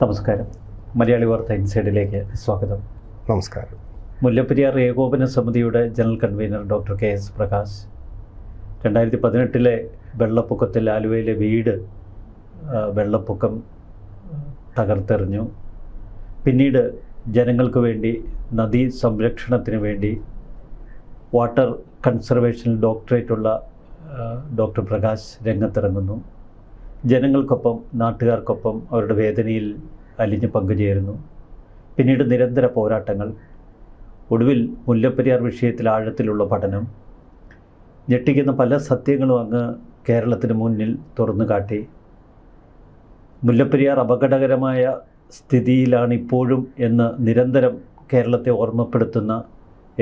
നമസ്കാരം. മലയാളി വാർത്ത ഇൻസൈഡിലേക്ക് സ്വാഗതം. നമസ്കാരം. മുല്ലപ്പെരിയാർ ഏകോപന സമിതിയുടെ general convener doctor KS Prakash 2018 വെള്ളപ്പൊക്കത്തിൽ ആലുവയിലെ വീട് വെള്ളപ്പൊക്കം തകർത്തെറിഞ്ഞു. പിന്നീട് ജനങ്ങൾക്ക് വേണ്ടി നദീ സംരക്ഷണത്തിന് വേണ്ടി വാട്ടർ കൺസർവേഷൻ ഡോക്ടറേറ്റുള്ള ഡോക്ടർ പ്രകാശ് രംഗത്തിറങ്ങുന്നു. ജനങ്ങൾക്കൊപ്പം, നാട്ടുകാർക്കൊപ്പം അവരുടെ വേദനയിൽ അലിഞ്ഞ് പങ്കുചേരുന്നു. പിന്നീട് നിരന്തര പോരാട്ടങ്ങൾ, ഒടുവിൽ മുല്ലപ്പെരിയാർ വിഷയത്തിൽ ആഴത്തിലുള്ള പഠനം, ഞെട്ടിക്കുന്ന പല സത്യങ്ങളും അങ്ങ് കേരളത്തിന് മുന്നിൽ തുറന്നു കാട്ടി. മുല്ലപ്പെരിയാർ അപകടകരമായ സ്ഥിതിയിലാണ് ഇപ്പോഴും എന്ന് നിരന്തരം കേരളത്തെ ഓർമ്മപ്പെടുത്തുന്ന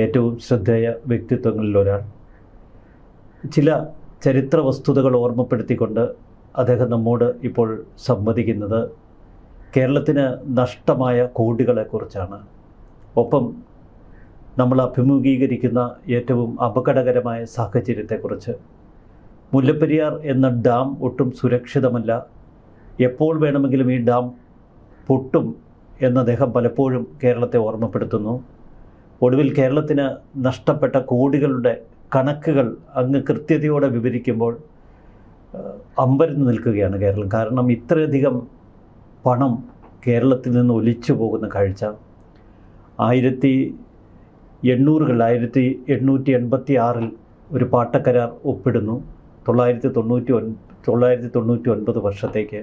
ഏറ്റവും ശ്രദ്ധേയ വ്യക്തിത്വങ്ങളിലൊരാൾ. ചില ചരിത്ര വസ്തുതകൾ ഓർമ്മപ്പെടുത്തിക്കൊണ്ട് അദ്ദേഹം നമ്മോട് ഇപ്പോൾ സംവദിക്കുന്നത് കേരളത്തിന് നഷ്ടമായ കോടികളെക്കുറിച്ചാണ്. ഒപ്പം നമ്മൾ അഭിമുഖീകരിക്കുന്ന ഏറ്റവും അപകടകരമായ സാഹചര്യത്തെക്കുറിച്ച്. മുല്ലപ്പെരിയാർ എന്ന ഡാം ഒട്ടും സുരക്ഷിതമല്ല, എപ്പോൾ വേണമെങ്കിലും ഈ ഡാം പൊട്ടും എന്ന് അദ്ദേഹം പലപ്പോഴും കേരളത്തെ ഓർമ്മപ്പെടുത്തുന്നു. ഒടുവിൽ കേരളത്തിന് നഷ്ടപ്പെട്ട കോടികളുടെ കണക്കുകൾ അങ്ങ് കൃത്യതയോടെ വിവരിക്കുമ്പോൾ അമ്പരന്ന് നിൽക്കുകയാണ് കേരളം. കാരണം ഇത്രയധികം പണം കേരളത്തിൽ നിന്ന് ഒലിച്ചു പോകുന്ന കാഴ്ച. 1886 ഒരു പാട്ടക്കരാർ ഒപ്പിടുന്നു. 999 വർഷത്തേക്ക്.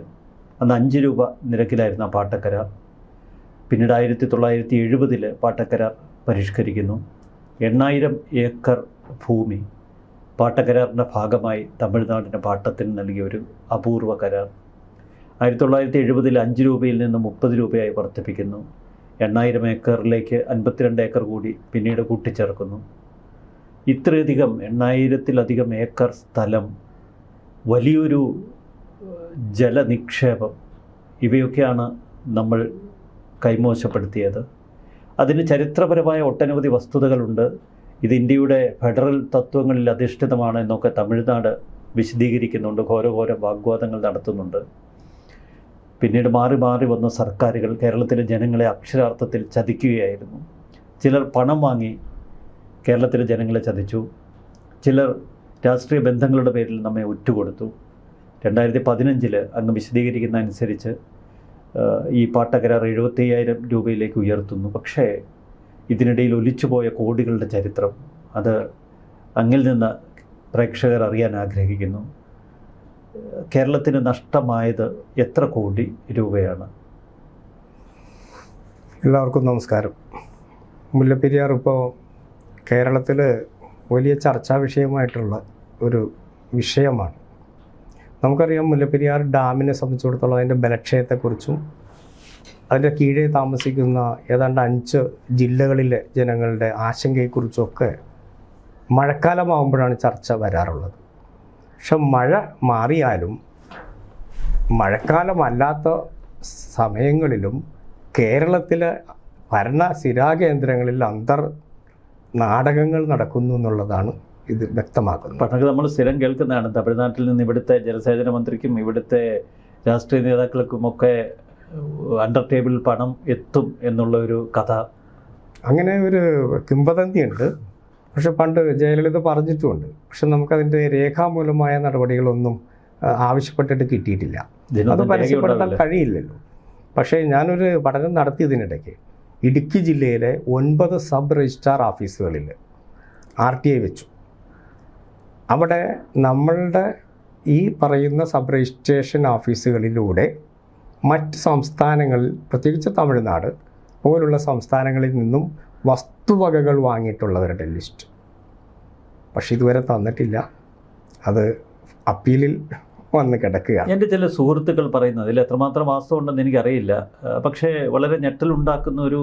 അന്ന് 5 രൂപ നിരക്കിലായിരുന്നു ആ പാട്ടക്കരാർ. പിന്നീട് 1970 പാട്ടക്കരാർ പരിഷ്കരിക്കുന്നു. 8000 ഏക്കർ ഭൂമി പാട്ടക്കരാറിൻ്റെ ഭാഗമായി തമിഴ്നാടിന് പാട്ടത്തിന് നൽകിയ ഒരു അപൂർവ കരാർ. 1970 5 രൂപയിൽ നിന്ന് 30 രൂപയായി വർദ്ധിപ്പിക്കുന്നു. 8000 ഏക്കറിലേക്ക് 52 ഏക്കർ കൂടി പിന്നീട് കൂട്ടിച്ചേർക്കുന്നു. ഇത്രയധികം 8000-ലധികം ഏക്കർ സ്ഥലം, വലിയൊരു ജലനിക്ഷേപം, ഇവയൊക്കെയാണ് നമ്മൾ കൈമോശപ്പെടുത്തിയത്. അതിന് ചരിത്രപരമായ ഒട്ടനവധി വസ്തുതകളുണ്ട്. ഇത് ഇന്ത്യയുടെ ഫെഡറൽ തത്വങ്ങളിൽ അധിഷ്ഠിതമാണ് എന്നൊക്കെ തമിഴ്നാട് വിശദീകരിക്കുന്നുണ്ട്, ഘോരഘോര വാഗ്വാദങ്ങൾ നടത്തുന്നുണ്ട്. പിന്നീട് മാറി മാറി വന്ന സർക്കാരുകൾ കേരളത്തിലെ ജനങ്ങളെ അക്ഷരാർത്ഥത്തിൽ ചതിക്കുകയായിരുന്നു. ചിലർ പണം വാങ്ങി കേരളത്തിലെ ജനങ്ങളെ ചതിച്ചു, ചിലർ രാഷ്ട്രീയ ബന്ധങ്ങളുടെ പേരിൽ നമ്മെ ഒറ്റുകൊടുത്തു. 2015 അങ്ങ് വിശദീകരിക്കുന്ന അനുസരിച്ച് ഈ പാട്ടക്കരാർ 75,000 രൂപയിലേക്ക് ഉയർത്തുന്നു. പക്ഷേ ഇതിനിടയിൽ ഒലിച്ചുപോയ കോടികളുടെ ചരിത്രം, അത് അങ്ങിൽ നിന്ന് പ്രേക്ഷകർ അറിയാൻ ആഗ്രഹിക്കുന്നു. കേരളത്തിന് നഷ്ടമായത് എത്ര കോടി രൂപയാണ്? എല്ലാവർക്കും നമസ്കാരം. മുല്ലപ്പെരിയാർ ഇപ്പോൾ കേരളത്തിൽ വലിയ ചർച്ചാ വിഷയമായിട്ടുള്ള ഒരു വിഷയമാണ്. നമുക്കറിയാം, മുല്ലപ്പെരിയാർ ഡാമിനെ സംബന്ധിച്ചിടത്തോളം അതിൻ്റെ ബലക്ഷയത്തെക്കുറിച്ചും അതിൻ്റെ കീഴെ താമസിക്കുന്ന ഏതാണ്ട് 5 ജില്ലകളിലെ ജനങ്ങളുടെ ആശങ്കയെക്കുറിച്ചൊക്കെ മഴക്കാലമാകുമ്പോഴാണ് ചർച്ച വരാറുള്ളത്. പക്ഷെ മഴ മാറിയാലും മഴക്കാലമല്ലാത്ത സമയങ്ങളിലും കേരളത്തിലെ ഭരണ സ്ഥിരാകേന്ദ്രങ്ങളിൽ നാടകങ്ങൾ നടക്കുന്നു എന്നുള്ളതാണ് ഇത് വ്യക്തമാക്കുന്നത്. പണ്ടൊക്കെ നമ്മൾ സ്ഥിരം കേൾക്കുന്നതാണ്, തമിഴ്നാട്ടിൽ നിന്ന് ഇവിടുത്തെ ജലസേചന മന്ത്രിക്കും ഇവിടുത്തെ രാഷ്ട്രീയ നേതാക്കൾക്കുമൊക്കെ അണ്ടർ ടേബിൾ പണം എത്തും എന്നുള്ള ഒരു കഥ. അങ്ങനെ ഒരു കിംവദന്തിയുണ്ട്. പക്ഷെ പണ്ട് ജയലളിത പറഞ്ഞിട്ടുമുണ്ട്. പക്ഷെ നമുക്കതിൻ്റെ രേഖാമൂലമായ നടപടികളൊന്നും ആവശ്യപ്പെട്ടിട്ട് കിട്ടിയിട്ടില്ല. അത് പരസ്യപ്പെടുത്താൻ കഴിയില്ലല്ലോ. പക്ഷേ ഞാനൊരു പഠനം നടത്തിയതിനിടയ്ക്ക് ഇടുക്കി ജില്ലയിലെ 9 സബ് രജിസ്ട്രാർ ഓഫീസുകളിൽ RTI വെച്ചു. അവിടെ നമ്മളുടെ ഈ പറയുന്ന സബ് രജിസ്ട്രേഷൻ ഓഫീസുകളിലൂടെ മറ്റ് സംസ്ഥാനങ്ങളിൽ, പ്രത്യേകിച്ച് തമിഴ്നാട് പോലുള്ള സംസ്ഥാനങ്ങളിൽ നിന്നും വസ്തുവകകൾ വാങ്ങിയിട്ടുള്ളവരുടെ ലിസ്റ്റ്. പക്ഷെ ഇതുവരെ തന്നിട്ടില്ല. അത് അപ്പീലിൽ വന്ന് കിടക്കുകയാണ്. എൻ്റെ ചില സുഹൃത്തുക്കൾ പറയുന്നത്, ഇതിൽ എത്രമാത്രം വാസ്തവം ഉണ്ടെന്ന് എനിക്കറിയില്ല, പക്ഷേ വളരെ ഞെട്ടലുണ്ടാക്കുന്ന ഒരു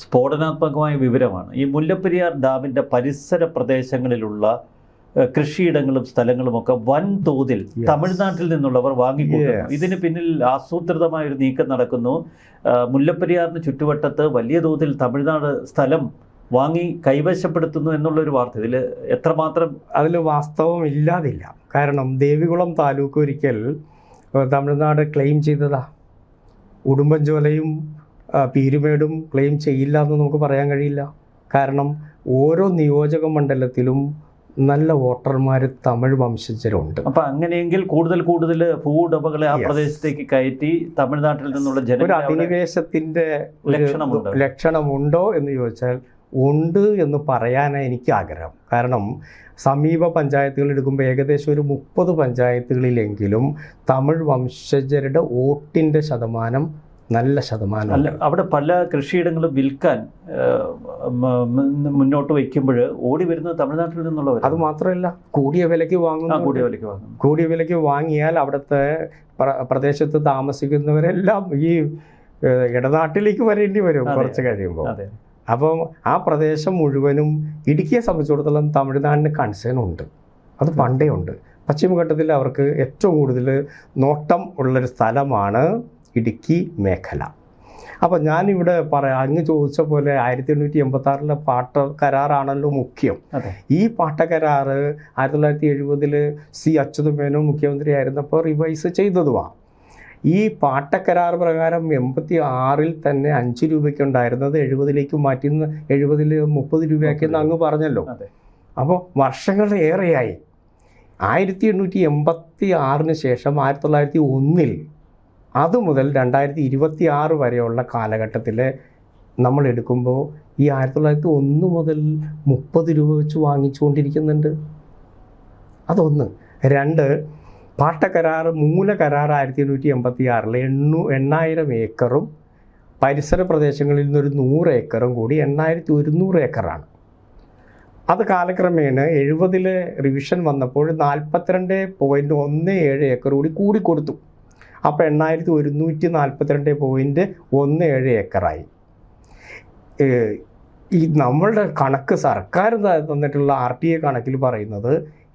സ്ഫോടനാത്മകമായ വിവരമാണ്. ഈ മുല്ലപ്പെരിയാർ ഡാമിൻ്റെ പരിസര പ്രദേശങ്ങളിലുള്ള കൃഷിയിടങ്ങളും സ്ഥലങ്ങളുമൊക്കെ വൻതോതിൽ തമിഴ്നാട്ടിൽ നിന്നുള്ളവർ വാങ്ങിക്കൂട്ടുന്നു. ഇതിന് പിന്നിൽ ആസൂത്രിതമായൊരു നീക്കം നടക്കുന്നു. മുല്ലപ്പെരിയാറിന് ചുറ്റുവട്ടത്ത് വലിയ തോതിൽ തമിഴ്നാട് സ്ഥലം വാങ്ങി കൈവശപ്പെടുത്തുന്നു എന്നുള്ളൊരു വാർത്ത. ഇതിൽ എത്രമാത്രം അതിൽ വാസ്തവം ഇല്ലാതില്ല. കാരണം ദേവികുളം താലൂക്ക് ഒരിക്കൽ തമിഴ്നാട് ക്ലെയിം ചെയ്തതാ. ഉടുമ്പൻചോലയും പീരുമേടും ക്ലെയിം ചെയ്യില്ല എന്ന് നമുക്ക് പറയാൻ കഴിയില്ല. കാരണം ഓരോ നിയോജക മണ്ഡലത്തിലും നല്ല വോട്ടർമാർ തമിഴ് വംശജരുണ്ട്. അപ്പൊ അങ്ങനെയെങ്കിൽ കൂടുതൽ ഭൂവുടമകളെ ആ പ്രദേശത്തേക്ക് കയറ്റി തമിഴ്നാട്ടിൽ നിന്നുള്ള ഒരു അധിനിവേശത്തിന്റെ ലക്ഷണമുണ്ടോ എന്ന് ചോദിച്ചാൽ ഉണ്ട് എന്ന് പറയാനാണ് എനിക്ക് ആഗ്രഹം. കാരണം സമീപ പഞ്ചായത്തുകൾ എടുക്കുമ്പോൾ ഏകദേശം ഒരു 30 പഞ്ചായത്തുകളിലെങ്കിലും തമിഴ് വംശജരുടെ വോട്ടിൻ്റെ ശതമാനം നല്ല ശതമാനം. അല്ല, അവിടെ പല കൃഷിയിടങ്ങളും വിൽക്കാൻ മുന്നോട്ട് വയ്ക്കുമ്പോൾ ഓടി വരുന്നത് തമിഴ്നാട്ടിൽ നിന്നുള്ളവർ. അത് മാത്രമല്ല, കൂടിയ വിലയ്ക്ക് വാങ്ങുന്നു. കൂടിയ വിലയ്ക്ക് വാങ്ങിയാൽ അവിടുത്തെ പ്രദേശത്ത് താമസിക്കുന്നവരെല്ലാം ഈ ഇടനാട്ടിലേക്ക് വരേണ്ടി വരും കുറച്ച് കഴിയുമ്പോൾ. അപ്പം ആ പ്രദേശം മുഴുവനും ഇടുക്കിയെ സംബന്ധിച്ചിടത്തോളം തമിഴ്നാടിന് കൺസേൺ ഉണ്ട്. അത് പണ്ടേ ഉണ്ട്. പശ്ചിമഘട്ടത്തിൽ അവർക്ക് ഏറ്റവും കൂടുതൽ നോട്ടം ഉള്ളൊരു സ്ഥലമാണ് ഇടുക്കി മേഖല. അപ്പോൾ ഞാനിവിടെ അങ്ങ് ചോദിച്ച പോലെ 1886 പാട്ട കരാറാണല്ലോ മുഖ്യം. ഈ പാട്ടക്കരാറ് 1970 സി അച്യുതമേനോൻ മുഖ്യമന്ത്രി ആയിരുന്നപ്പോൾ റിവൈസ് ചെയ്തതുമാണ്. ഈ പാട്ടക്കരാർ പ്രകാരം 86 തന്നെ 5 രൂപയ്ക്കുണ്ടായിരുന്നത് 70 മാറ്റി 70 30 രൂപയാക്കിയെന്ന് അങ്ങ് പറഞ്ഞല്ലോ. അപ്പോൾ വർഷങ്ങൾ ഏറെയായി. 1886 ശേഷം 1901 അതുമുതൽ 2026 വരെയുള്ള കാലഘട്ടത്തിൽ നമ്മൾ എടുക്കുമ്പോൾ ഈ 1901 മുതൽ 30 രൂപ വെച്ച് വാങ്ങിച്ചുകൊണ്ടിരിക്കുന്നുണ്ട്. അതൊന്ന്. 2, പാട്ടക്കരാർ മൂലകരാർ 1886 8,000 ഏക്കറും പരിസര പ്രദേശങ്ങളിൽ നിന്നൊരു 100 ഏക്കറും കൂടി 8,100 ഏക്കറാണ്. അത് കാലക്രമേണ 70 റിവിഷൻ വന്നപ്പോൾ 42.17 ഏക്കർ കൂടി കൊടുത്തു. അപ്പോൾ 8,142.17 ഏക്കറായി. ഈ നമ്മളുടെ കണക്ക് സർക്കാർ തന്നിട്ടുള്ള RTA കണക്കിൽ പറയുന്നത്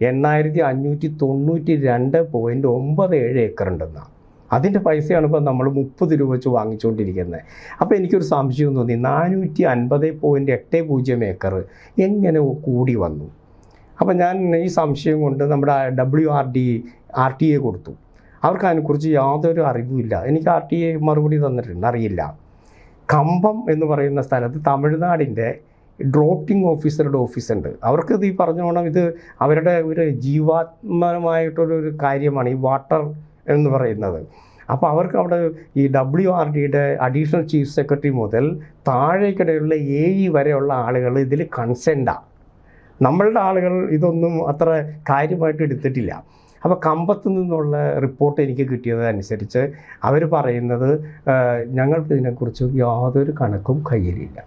8,592.97 ഏക്കർ ഉണ്ടെന്നാണ്. അതിൻ്റെ പൈസയാണ് ഇപ്പോൾ നമ്മൾ 30 രൂപ വെച്ച് വാങ്ങിച്ചുകൊണ്ടിരിക്കുന്നത്. അപ്പോൾ എനിക്കൊരു സംശയം തോന്നി, 450.80 ഏക്കർ എങ്ങനെ കൂടി വന്നു? അപ്പോൾ ഞാൻ ഈ സംശയം കൊണ്ട് നമ്മുടെ RTA കൊടുത്തു. അവർക്ക് അതിനെക്കുറിച്ച് യാതൊരു അറിവുമില്ല. എനിക്ക് RTA മറുപടി തന്നിട്ടുണ്ട്, അറിയില്ല. കമ്പം എന്ന് പറയുന്ന സ്ഥലത്ത് തമിഴ്നാടിൻ്റെ ഡ്രോട്ടിംഗ് ഓഫീസറുടെ ഓഫീസുണ്ട്. അവർക്ക് ഈ പറഞ്ഞോണം ഇത് അവരുടെ ഒരു ജീവാത്മകമായിട്ടൊരു കാര്യമാണ് ഈ വാട്ടർ എന്ന് പറയുന്നത്. അപ്പോൾ അവർക്ക് അവിടെ ഈ WRDയുടെ അഡീഷണൽ ചീഫ് സെക്രട്ടറി മുതൽ താഴേക്കിടെയുള്ള AE വരെയുള്ള ആളുകൾ ഇതിൽ കൺസെൻറ്റാണ്. നമ്മളുടെ ആളുകൾ ഇതൊന്നും അത്ര കാര്യമായിട്ട് എടുത്തിട്ടില്ല. അപ്പോൾ കമ്പത്ത് നിന്നുള്ള റിപ്പോർട്ട് എനിക്ക് കിട്ടിയതനുസരിച്ച് അവർ പറയുന്നത് ഞങ്ങൾക്ക് ഇതിനെക്കുറിച്ച് യാതൊരു കണക്കും കയ്യിലില്ല.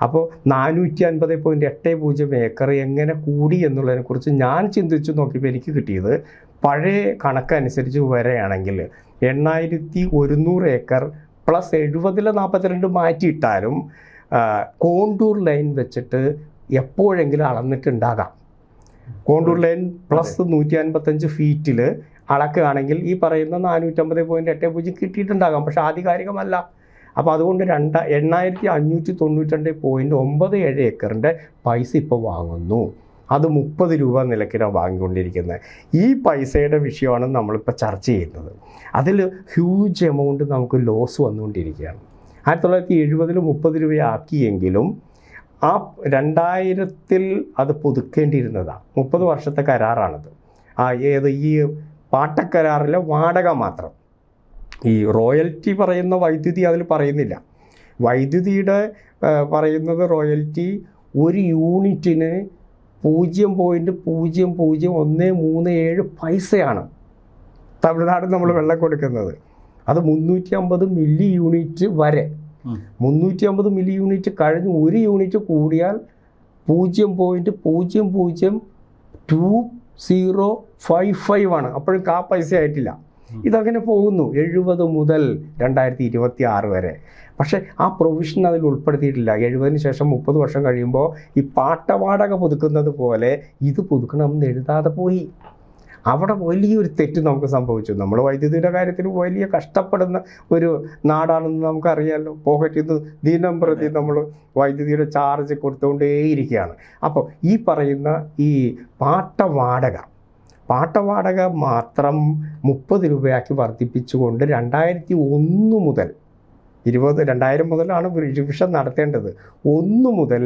അപ്പോൾ 450.80 ഏക്കർ എങ്ങനെ കൂടി എന്നുള്ളതിനെക്കുറിച്ച് ഞാൻ ചിന്തിച്ചു നോക്കിയപ്പോൾ എനിക്ക് കിട്ടിയത് പഴയ കണക്കനുസരിച്ച് വരെയാണെങ്കിൽ 8,100 ഏക്കർ പ്ലസ് 70-42 മാറ്റിയിട്ടാലും കോണ്ടൂർ ലൈൻ വെച്ചിട്ട് എപ്പോഴെങ്കിലും അളന്നിട്ടുണ്ടാകാം. കോണ്ടൂർ ലൈൻ പ്ലസ് 155 ഫീറ്റിൽ അളക്കുകയാണെങ്കിൽ ഈ പറയുന്ന 450.80 കിട്ടിയിട്ടുണ്ടാകാം. പക്ഷെ ആധികാരികമല്ല. അപ്പോൾ അതുകൊണ്ട് 8,592.97 ഏക്കറിൻ്റെ പൈസ ഇപ്പോൾ വാങ്ങുന്നു. അത് 30 രൂപ നിലയ്ക്കാണ് വാങ്ങിക്കൊണ്ടിരിക്കുന്നത്. ഈ പൈസയുടെ വിഷയമാണ് നമ്മളിപ്പോൾ ചർച്ച ചെയ്യുന്നത്. അതിൽ ഹ്യൂജ് എമൗണ്ട് നമുക്ക് ലോസ് വന്നുകൊണ്ടിരിക്കുകയാണ്. 1970 30 രൂപയാക്കിയെങ്കിലും ആ 2000 അത് പുതുക്കേണ്ടിയിരുന്നതാണ്. 30 വർഷത്തെ കരാറാണത്. ഈ പാട്ടക്കരാറിലെ വാടക മാത്രം. ഈ റോയൽറ്റി പറയുന്ന വൈദ്യുതി അതിൽ പറയുന്നില്ല. വൈദ്യുതിയുടെ പറയുന്നത് റോയൽറ്റി ഒരു യൂണിറ്റിന് 0.000137 പൈസയാണ് തമിഴ്നാട് നമ്മൾ വെള്ളം കൊടുക്കുന്നത്. അത് 350 മില്ലി യൂണിറ്റ് വരെ. 350 മില്ലി യൂണിറ്റ് കഴിഞ്ഞ് ഒരു യൂണിറ്റ് കൂടിയാൽ 0.02055 ആണ്. അപ്പോഴും ആ പൈസ ആയിട്ടില്ല. ഇതങ്ങനെ പോകുന്നു 70 മുതൽ 2026 വരെ. പക്ഷേ ആ പ്രൊവിഷൻ അതിൽ ഉൾപ്പെടുത്തിയിട്ടില്ല. 70 ശേഷം 30 വർഷം കഴിയുമ്പോൾ ഈ പാട്ടവാടക പുതുക്കുന്നത് പോലെ ഇത് പുതുക്കണമെന്ന് എഴുതാതെ പോയി. അവിടെ വലിയൊരു തെറ്റ് നമുക്ക് സംഭവിച്ചു. നമ്മൾ വൈദ്യുതിയുടെ കാര്യത്തിൽ വലിയ കഷ്ടപ്പെടുന്ന ഒരു നാടാണെന്ന് നമുക്കറിയാമല്ലോ. പോക്കറ്റിൽ നിന്ന് ദിനം പ്രതി നമ്മൾ വൈദ്യുതിയുടെ ചാർജ് കൊടുത്തുകൊണ്ടേയിരിക്കുകയാണ്. അപ്പോൾ ഈ പറയുന്ന ഈ പാട്ടവാടക മാത്രം 30 രൂപയാക്കി വർദ്ധിപ്പിച്ചുകൊണ്ട് 2001 മുതൽ 2000 മുതലാണ് റിവിഷൻ നടത്തേണ്ടത്. 1 മുതൽ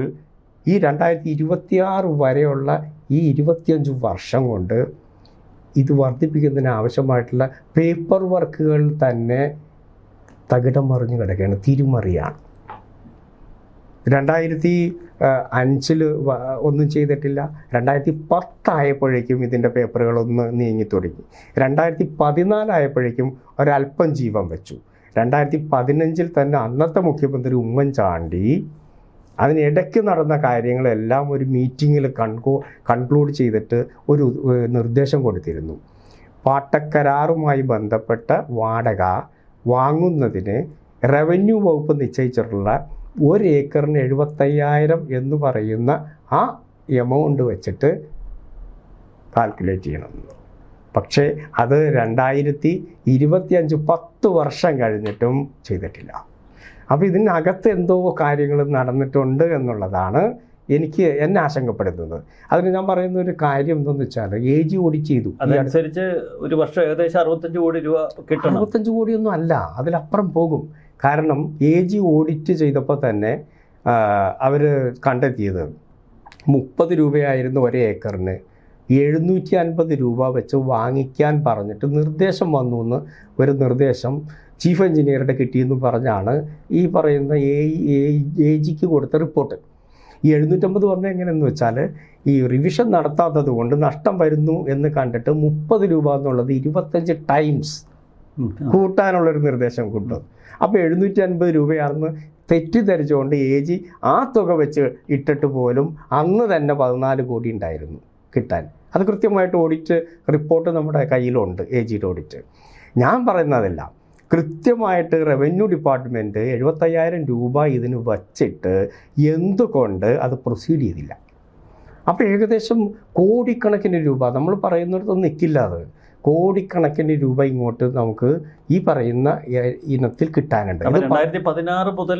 ഈ 2026 വരെയുള്ള ഈ 25 വർഷം കൊണ്ട് ഇത് വർദ്ധിപ്പിക്കുന്നതിന് ആവശ്യമായിട്ടുള്ള പേപ്പർ വർക്കുകൾ തന്നെ തകിടം മറിഞ്ഞു കിടക്കുകയാണ്, തിരിമറിയാണ്. 2005 ഒന്നും ചെയ്തിട്ടില്ല. 2010 ആയപ്പോഴേക്കും ഇതിൻ്റെ പേപ്പറുകളൊന്ന് നീങ്ങി തുടങ്ങി. 2014 ആയപ്പോഴേക്കും ഒരല്പം ജീവൻ വെച്ചു. 2015 തന്നെ അന്നത്തെ മുഖ്യമന്ത്രി ഉമ്മൻചാണ്ടി അതിനിടയ്ക്ക് നടന്ന കാര്യങ്ങളെല്ലാം ഒരു മീറ്റിങ്ങിൽ കൺക്ലൂഡ് ചെയ്തിട്ട് ഒരു നിർദ്ദേശം കൊടുത്തിരുന്നു. പാട്ടക്കരാറുമായി ബന്ധപ്പെട്ട വാടക വാങ്ങുന്നതിന് റവന്യൂ വകുപ്പ് നിശ്ചയിച്ചിട്ടുള്ള 1 ഏക്കറിന് 75,000 എന്ന് പറയുന്ന ആ എമൗണ്ട് വെച്ചിട്ട് കാൽക്കുലേറ്റ് ചെയ്യണം. പക്ഷേ അത് 2025 10 വർഷം കഴിഞ്ഞിട്ടും ചെയ്തിട്ടില്ല. അപ്പോൾ ഇതിനകത്ത് എന്തോ കാര്യങ്ങൾ നടന്നിട്ടുണ്ട് എന്നുള്ളതാണ് എന്നെ ആശങ്കപ്പെടുന്നത്. അതിന് ഞാൻ പറയുന്ന ഒരു കാര്യം എന്തെന്ന് വെച്ചാൽ AG ഓഡിറ്റ് ചെയ്തു. അതനുസരിച്ച് ഒരു വർഷം ഏകദേശം 65 കോടി രൂപ കിട്ടണം. 65 കോടിയൊന്നും അല്ല, അതിലപ്പുറം പോകും. കാരണം AG ഓഡിറ്റ് ചെയ്തപ്പോൾ തന്നെ അവർ കണ്ടെത്തിയത് 30 രൂപയായിരുന്നു 1 ഏക്കറിന്, 750 രൂപ വെച്ച് വാങ്ങിക്കാൻ പറഞ്ഞിട്ട് നിർദ്ദേശം വന്നു എന്ന് ഒരു നിർദ്ദേശം ചീഫ് എഞ്ചിനീയറുടെ കിട്ടിയെന്ന് പറഞ്ഞാണ് ഈ പറയുന്ന AGക്ക് കൊടുത്ത റിപ്പോർട്ട്. ഈ 750 പറഞ്ഞാൽ എങ്ങനെയെന്ന് വെച്ചാൽ ഈ റിവിഷൻ നടത്താത്തത് കൊണ്ട് നഷ്ടം വരുന്നു എന്ന് കണ്ടിട്ട് 30 രൂപ എന്നുള്ളത് 25 ടൈംസ് കൂട്ടാനുള്ളൊരു നിർദ്ദേശം കിട്ടും. അപ്പോൾ 750 രൂപയാണെന്ന് തെറ്റിദ്ധരിച്ചുകൊണ്ട് AG ആ തുക വെച്ച് ഇട്ടിട്ട് പോലും അന്ന് തന്നെ 14 കോടി ഉണ്ടായിരുന്നു കിട്ടാൻ. അത് കൃത്യമായിട്ട് ഓഡിറ്റ് റിപ്പോർട്ട് നമ്മുടെ കയ്യിലുണ്ട്, AGയുടെ ഓഡിറ്റ്. ഞാൻ പറയുന്നതല്ല, കൃത്യമായിട്ട് റവന്യൂ ഡിപ്പാർട്ട്മെൻറ്റ് 75,000 രൂപ ഇതിന് വച്ചിട്ട് എന്തുകൊണ്ട് അത് പ്രൊസീഡ് ചെയ്തില്ല? അപ്പോൾ ഏകദേശം കോടിക്കണക്കിന് രൂപ, നമ്മൾ പറയുന്നിടത്തൊന്നും നിൽക്കില്ല, അത് കോടിക്കണക്കിന് രൂപ ഇങ്ങോട്ട് നമുക്ക് ഈ പറയുന്ന ഇനത്തിൽ കിട്ടാനുണ്ട്. 2016 മുതൽ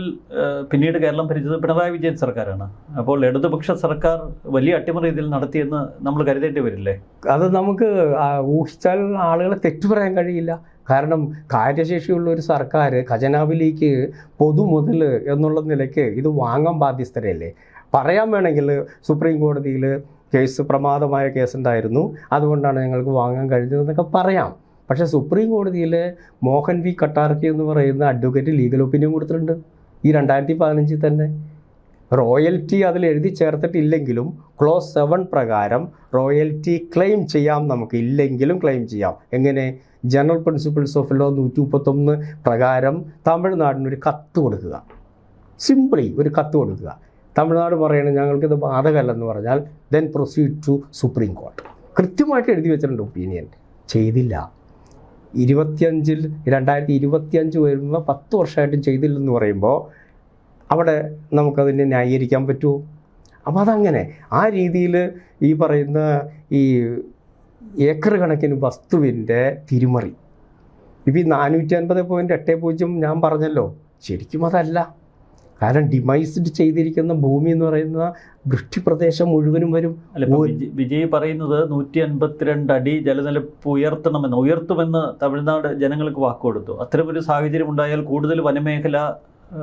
പിന്നീട് കേരളം ഭരിച്ചത് പിണറായി വിജയൻ സർക്കാരാണ്. അപ്പോൾ ഇടതുപക്ഷ സർക്കാർ വലിയ അട്ടിമറി ഇതിൽ നടത്തിയെന്ന് നമ്മൾ കരുതേണ്ടി വരില്ലേ? അത് നമുക്ക് ഊഹിച്ചാൽ ആളുകളെ തെറ്റു പറയാൻ കഴിയില്ല. കാരണം കാര്യശേഷിയുള്ള ഒരു സർക്കാർ ഖജനാവിലേക്ക് പൊതുമുതൽ എന്നുള്ള നിലയ്ക്ക് ഇത് വാങ്ങാൻ ബാധ്യസ്ഥരല്ലേ. പറയാൻ വേണമെങ്കിൽ സുപ്രീം കോടതിയിൽ പ്രമാദമായ കേസുണ്ടായിരുന്നു, അതുകൊണ്ടാണ് ഞങ്ങൾക്ക് വാങ്ങാൻ കഴിഞ്ഞതെന്നൊക്കെ പറയാം. പക്ഷേ സുപ്രീം കോടതിയിൽ മോഹൻ വി കട്ടാർക്കി എന്ന് പറയുന്ന അഡ്വക്കേറ്റ് ലീഗൽ ഒപ്പീനിയൻ കൊടുത്തിട്ടുണ്ട് ഈ 2015 തന്നെ. റോയൽറ്റി അതിൽ എഴുതി ചേർത്തിട്ടില്ലെങ്കിലും ക്ലോസ് 7 പ്രകാരം റോയൽറ്റി ക്ലെയിം ചെയ്യാം, നമുക്ക് ഇല്ലെങ്കിലും ക്ലെയിം ചെയ്യാം. എങ്ങനെ? ജനറൽ പ്രിൻസിപ്പിൾസ് ഓഫ് ലോ 131 പ്രകാരം തമിഴ്നാടിനൊരു കത്ത് കൊടുക്കുക, സിംപിളി ഒരു കത്ത് കൊടുക്കുക. തമിഴ്നാട് പറയണം ഞങ്ങൾക്കിത് ബാധകമല്ലെന്ന് പറഞ്ഞാൽ then proceed to supreme court. കൃത്യമായിട്ട് എഴുതി വെച്ചിട്ടുണ്ട് ഒപ്പീനിയൻ. ചെയ്തില്ല. 2025 വരുമ്പോൾ 10 വർഷമായിട്ടും ചെയ്തില്ലെന്ന് പറയുമ്പോൾ അവിടെ നമുക്കതിനെ ന്യായീകരിക്കാൻ പറ്റുമോ? അപ്പോൾ അതങ്ങനെ ആ രീതിയിൽ ഈ പറയുന്ന ഈ ഏക്കർ കണക്കിന് വസ്തുവിൻ്റെ തിരിമറി. ഇപ്പോൾ ഈ 450.80 ഞാൻ പറഞ്ഞല്ലോ, ശരിക്കും അതല്ല. കാരണം ഡിമൈസ്ഡ് ചെയ്തിരിക്കുന്ന ഭൂമി എന്ന് പറയുന്ന വൃഷ്ടിപ്രദേശം മുഴുവനും വരും. വിജയ് പറയുന്നത് 152 അടി ജലനിരപ്പ് ഉയർത്തുമെന്ന് തമിഴ്നാട് ജനങ്ങൾക്ക് വാക്കുകൊടുത്തു. അത്തരമൊരു സാഹചര്യം ഉണ്ടായാൽ കൂടുതൽ വനമേഖല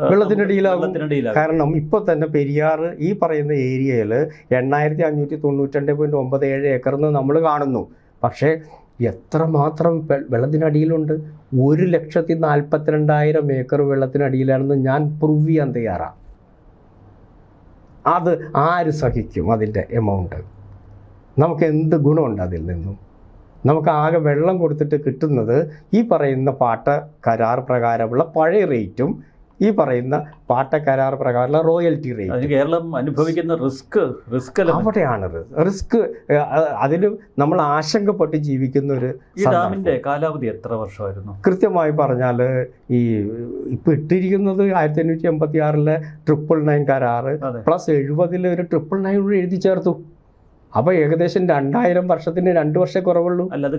വെള്ളത്തിനടിയിലാകും. കാരണം ഇപ്പോൾ തന്നെ പെരിയാർ ഈ പറയുന്ന ഏരിയയിൽ 8592.97 ഏക്കർന്ന് നമ്മൾ കാണുന്നു. പക്ഷേ എത്രമാത്രം വെള്ളത്തിനടിയിലുണ്ട്? 1,42,000 ഏക്കർ വെള്ളത്തിനടിയിലാണെന്ന് ഞാൻ പ്രൂവ് ചെയ്യാൻ തയ്യാറാണ്. അത് ആര് സഹിക്കും? അതിൻ്റെ എമൗണ്ട് നമുക്ക് എന്ത് ഗുണമുണ്ട് അതിൽ നിന്നും? നമുക്ക് ആകെ വെള്ളം കൊടുത്തിട്ട് കിട്ടുന്നത് ഈ പറയുന്ന പാട്ട കരാർ പ്രകാരമുള്ള പഴയ റേറ്റും ഈ പറയുന്ന പാട്ട കരാർ പ്രകാരമുള്ള റോയൽറ്റി റേറ്റ്. കേരളം അനുഭവിക്കുന്ന റിസ്ക് അവിടെയാണ് റിസ്ക്. അതിലും നമ്മൾ ആശങ്കപ്പെട്ട് ജീവിക്കുന്ന ഒരു. ഈ ഡാമിൻ്റെ കാലാവധി എത്ര വർഷമായിരുന്നു? കൃത്യമായി പറഞ്ഞാൽ ഈ ഇപ്പം ഇട്ടിരിക്കുന്നത് 1886 999 കരാറ് പ്ലസ് 70 ഒരു 999 കൂടി എഴുതി ചേർത്തു. അപ്പോൾ ഏകദേശം 2000 വർഷത്തിന് 2 വർഷം കുറവുള്ളൂ. അല്ല, അത്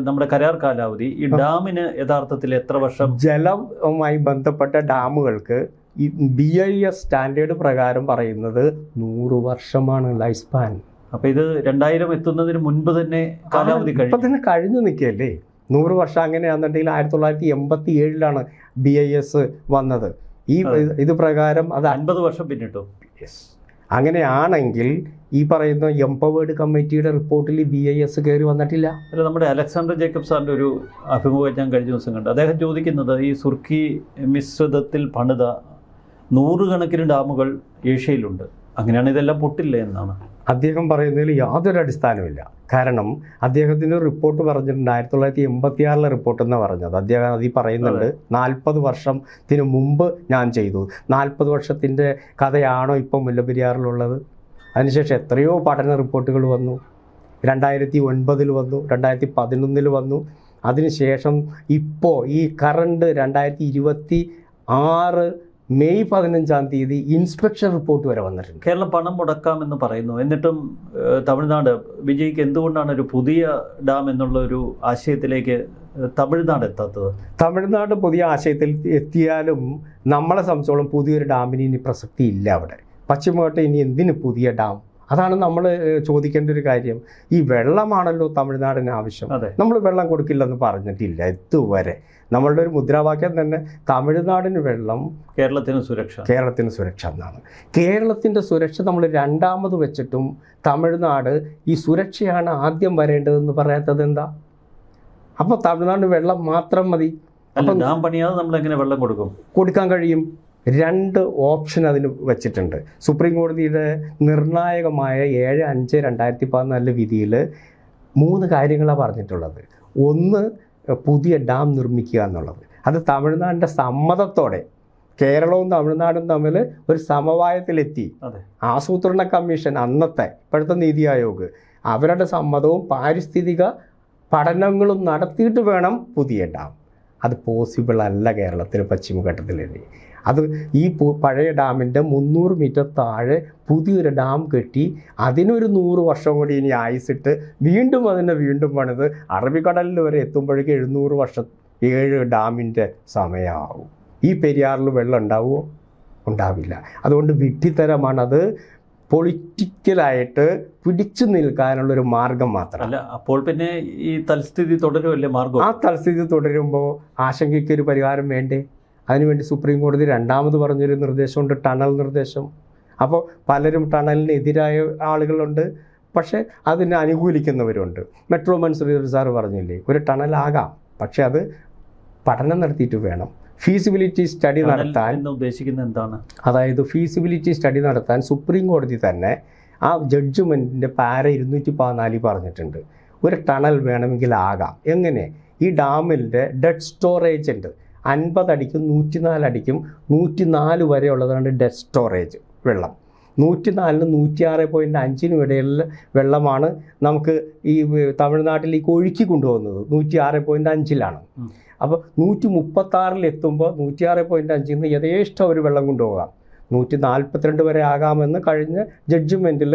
നമ്മുടെ കരാർ കാലാവധി. ഈ ഡാമിന് യഥാർത്ഥത്തിൽ എത്ര വർഷം? ജലവുമായി ബന്ധപ്പെട്ട ഡാമുകൾക്ക് ഈ BIS സ്റ്റാൻഡേർഡ് പ്രകാരം പറയുന്നത് 100 വർഷമാണ് ലൈഫ് സ്പാൻ. അപ്പോൾ ഇത് 2000 എത്തുന്നതിന് മുൻപ് തന്നെ കാലാവധി ഇപ്പം തന്നെ കഴിഞ്ഞു നിൽക്കുകയല്ലേ. 100 വർഷം അങ്ങനെയാണെന്നുണ്ടെങ്കിൽ 1987 BIS വന്നത്. ഇത് പ്രകാരം അത് 50 വർഷം പിന്നിട്ടു. അങ്ങനെയാണെങ്കിൽ ഈ പറയുന്ന എംപവേർഡ് കമ്മിറ്റിയുടെ റിപ്പോർട്ടിൽ BIS കയറി വന്നിട്ടില്ല. അല്ല, നമ്മുടെ അലക്സാണ്ടർ ജേക്കബ് സാറിൻ്റെ ഒരു അഭിമുഖം ഞാൻ കഴിഞ്ഞ ദിവസം കണ്ടു. അദ്ദേഹം ചോദിക്കുന്നത് ഈ സുർക്കി മിശ്രിതത്തിൽ പണിത 100 കണക്കിന് ഡാമുകൾ ഏഷ്യയിലുണ്ട്, അങ്ങനെയാണ് ഇതെല്ലാം പൊട്ടില്ലേ എന്നാണ് അദ്ദേഹം പറയുന്നതിൽ യാതൊരു അടിസ്ഥാനമില്ല. കാരണം അദ്ദേഹത്തിൻ്റെ റിപ്പോർട്ട് പറഞ്ഞിട്ടുണ്ട് 1986 റിപ്പോർട്ട് എന്നാണ് പറഞ്ഞത്. അദ്ദേഹം അതിൽ പറയുന്നുണ്ട് 40 വർഷത്തിന് മുമ്പ് ഞാൻ ചെയ്തു. 40 വർഷത്തിൻ്റെ കഥയാണോ ഇപ്പം മുല്ലപ്പെരിയാറിലുള്ളത്? അതിനുശേഷം എത്രയോ പഠന റിപ്പോർട്ടുകൾ വന്നു. 2009 വന്നു, 2011 വന്നു. അതിനുശേഷം ഇപ്പോൾ ഈ കറണ്ട് 2026 മെയ് 15 ഇൻസ്പെക്ഷൻ റിപ്പോർട്ട് വരെ വന്നിട്ടുണ്ട്. കേരളം പണം മുടക്കാമെന്ന് പറയുന്നു. എന്നിട്ടും തമിഴ്നാട് വിജയ്ക്ക് എന്തുകൊണ്ടാണ് ഒരു പുതിയ ഡാം എന്നുള്ള ഒരു ആശയത്തിലേക്ക് തമിഴ്നാട് എത്താത്തത്? തമിഴ്നാട് പുതിയ ആശയത്തിൽ എത്തിയാലും നമ്മളെ സംബന്ധിച്ചോളം പുതിയൊരു ഡാമിന് ഇനി പ്രസക്തി ഇല്ല. അവിടെ പശ്ചിമഘട്ടം ഇനി എന്തിന് പുതിയ ഡാം? അതാണ് നമ്മൾ ചോദിക്കേണ്ട ഒരു കാര്യം. ഈ വെള്ളമാണല്ലോ തമിഴ്നാടിന് ആവശ്യം. നമ്മൾ വെള്ളം കൊടുക്കില്ലെന്ന് പറഞ്ഞിട്ടില്ല ഇതുവരെ. നമ്മളുടെ ഒരു മുദ്രാവാക്യം തന്നെ തമിഴ്നാടിന് വെള്ളം, കേരളത്തിന് സുരക്ഷ. കേരളത്തിന് സുരക്ഷ എന്നാണ്. കേരളത്തിൻ്റെ സുരക്ഷ നമ്മൾ രണ്ടാമത് വെച്ചിട്ടും തമിഴ്നാട് ഈ സുരക്ഷയാണ് ആദ്യം വരേണ്ടതെന്ന് പറയാത്തത് എന്താ? അപ്പോൾ തമിഴ്നാടിന് വെള്ളം മാത്രം മതി. അപ്പം ഡാം പണിയാതെ നമ്മൾ എങ്ങനെ വെള്ളം കൊടുക്കാൻ കഴിയും? 2 ഓപ്ഷൻ അതിന് വച്ചിട്ടുണ്ട്. സുപ്രീം കോടതിയുടെ നിർണായകമായ 7/5/2014 വിധിയിൽ 3 കാര്യങ്ങളാണ് പറഞ്ഞിട്ടുള്ളത്. ഒന്ന്, പുതിയ ഡാം നിർമ്മിക്കുക എന്നുള്ളത്. അത് തമിഴ്നാടിൻ്റെ സമ്മതത്തോടെ കേരളവും തമിഴ്നാടും തമ്മിൽ ഒരു സമവായത്തിലെത്തി. ആസൂത്രണ കമ്മീഷൻ, അന്നത്തെ ഇപ്പോഴത്തെ നീതി ആയോഗ്, അവരുടെ സമ്മതവും പാരിസ്ഥിതിക പഠനങ്ങളും നടത്തിയിട്ട് വേണം പുതിയ ഡാം. അത് പോസിബിൾ അല്ല കേരളത്തിൽ പശ്ചിമഘട്ടത്തിൽ. അത് ഈ പഴയ ഡാമിൻ്റെ 300 മീറ്റർ താഴെ പുതിയൊരു ഡാം കെട്ടി അതിനൊരു 100 വർഷം കൂടി ഇനി ആയുസിട്ട് വീണ്ടും പണിത് അറബിക്കടലിൽ വരെ എത്തുമ്പോഴേക്കും 700 വർഷം 7 ഡാമിൻ്റെ സമയമാവും. ഈ പെരിയാറിൽ വെള്ളം ഉണ്ടാവുമോ? ഉണ്ടാവില്ല. അതുകൊണ്ട് വിഡ്ഢിത്തരമാണത്. പൊളിറ്റിക്കലായിട്ട് പിടിച്ചു നിൽക്കാനുള്ളൊരു മാർഗം മാത്രമല്ല. അപ്പോൾ പിന്നെ ഈ തൽസ്ഥിതി തുടരുമല്ലേ മാർഗം? ആ തൽസ്ഥിതി തുടരുമ്പോൾ ആശങ്കയ്ക്കൊരു പരിഹാരം വേണ്ടേ? അതിനുവേണ്ടി സുപ്രീം കോടതി രണ്ടാമത് പറഞ്ഞൊരു നിർദ്ദേശമുണ്ട്, ടണൽ നിർദ്ദേശം. അപ്പോൾ പലരും ടണലിനെതിരായ ആളുകളുണ്ട്, പക്ഷേ അതിനെ അനുകൂലിക്കുന്നവരുണ്ട്. മെട്രോ മൻസൂർ സാറ് പറഞ്ഞില്ലേ, ഒരു ടണലാകാം, പക്ഷെ അത് പഠനം നടത്തിയിട്ട് വേണം. ഫീസിബിലിറ്റി സ്റ്റഡി നടത്താൻ ഉദ്ദേശിക്കുന്നത് എന്താണ്? അതായത് ഫീസിബിലിറ്റി സ്റ്റഡി നടത്താൻ സുപ്രീം കോടതി തന്നെ ആ ജഡ്ജ്മെൻറ്റിൻ്റെ പാര 214 പറഞ്ഞിട്ടുണ്ട്. ഒരു ടണൽ വേണമെങ്കിൽ ആകാം. എങ്ങനെ? ഈ ഡാമിൻ്റെ ഡെഡ് സ്റ്റോറേജ് ഉണ്ട്. 50 അടിക്കും 104 അടിക്കും 104 വരെ ഉള്ളതാണ് ഡെഡ് സ്റ്റോറേജ് വെള്ളം. 104-നും 106.5-നും ഇടയിലുള്ള വെള്ളമാണ് നമുക്ക് ഈ തമിഴ്നാട്ടിലേക്ക് ഒഴുക്കി കൊണ്ടുപോകുന്നത്. 106.5-ലാണ്. അപ്പോൾ 136-ൽ എത്തുമ്പോൾ 106.5-ൽ നിന്ന് യഥേഷ്ടം ഒരു വെള്ളം കൊണ്ടുപോകാം. 142 വരെ ആകാമെന്ന് കഴിഞ്ഞ ജഡ്ജ്മെൻറ്റിൽ